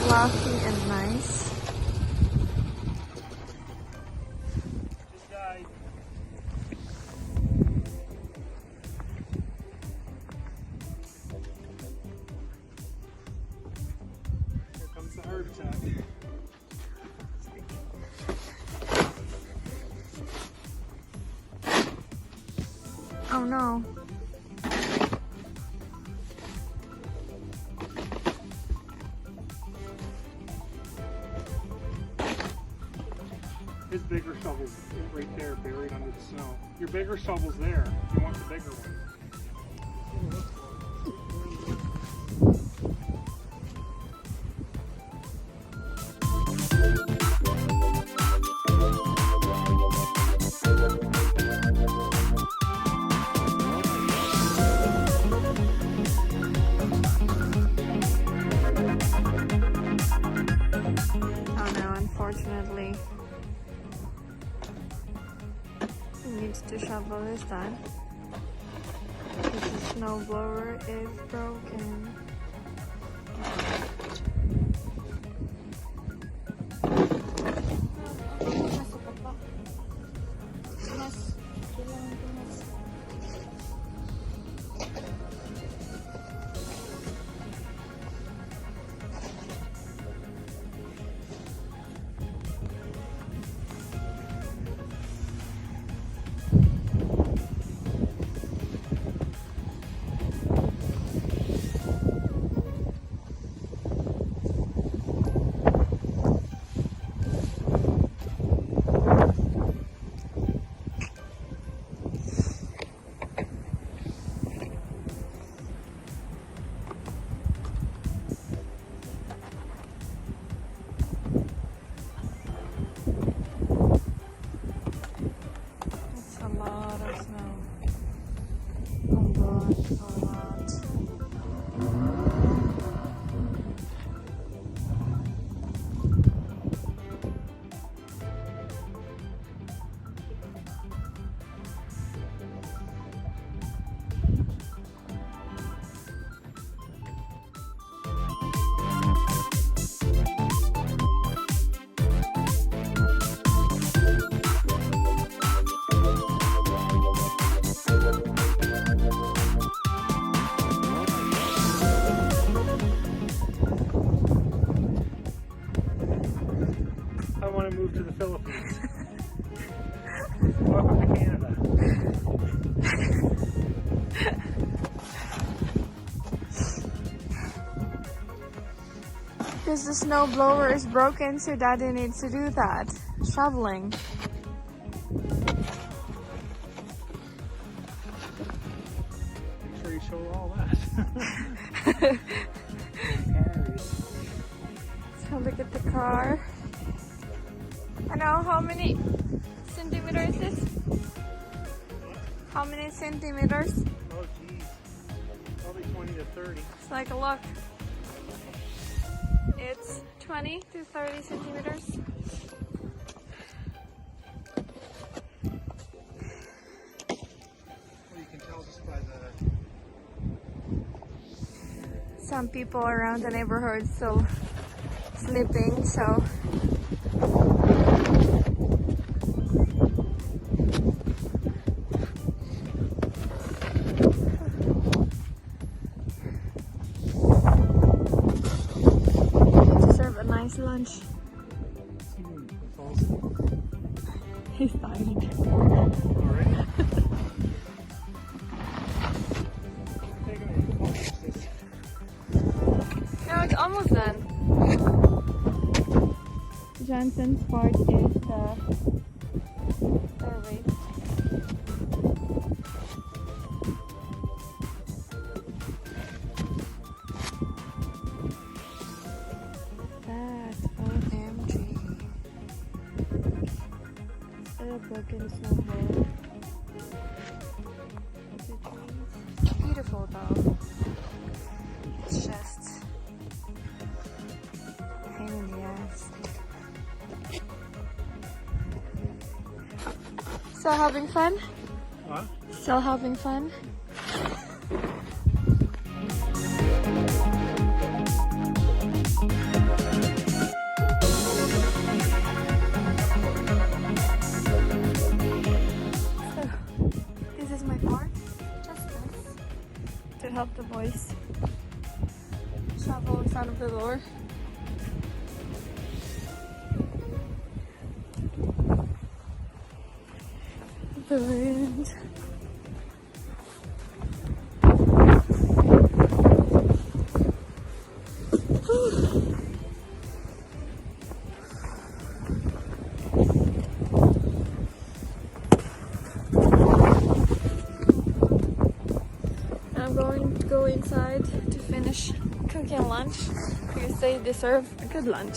fluffy and nice. This guy. Here comes the heart attack. Oh no. His bigger shovel's right there, buried under the snow. Your bigger shovel's there. You want the bigger one. Oh no, unfortunately. He needs to shovel this time. Because the snowblower is broken. I want to move to the Philippines. Welcome to Canada. Because the snow blower is broken, so Daddy needs to do that. Shoveling. Make sure you show all that. So look at the car. I know how many centimeters is this? How many centimeters? Oh geez. Probably 20 to 30. It's like a look. It's 20 to 30 centimeters. Well, you can tell just by the... Some people around the neighborhood still sleeping, so nice lunch. He's dying. Alright. No, it's almost done. Johnson's part is the survey. Broken snowblower. It's beautiful though. It's just a pain in the ass. Still having fun? What? Still having fun? help the boys shovel in front of the door. The wind. I'm going to go inside to finish cooking lunch because they deserve a good lunch.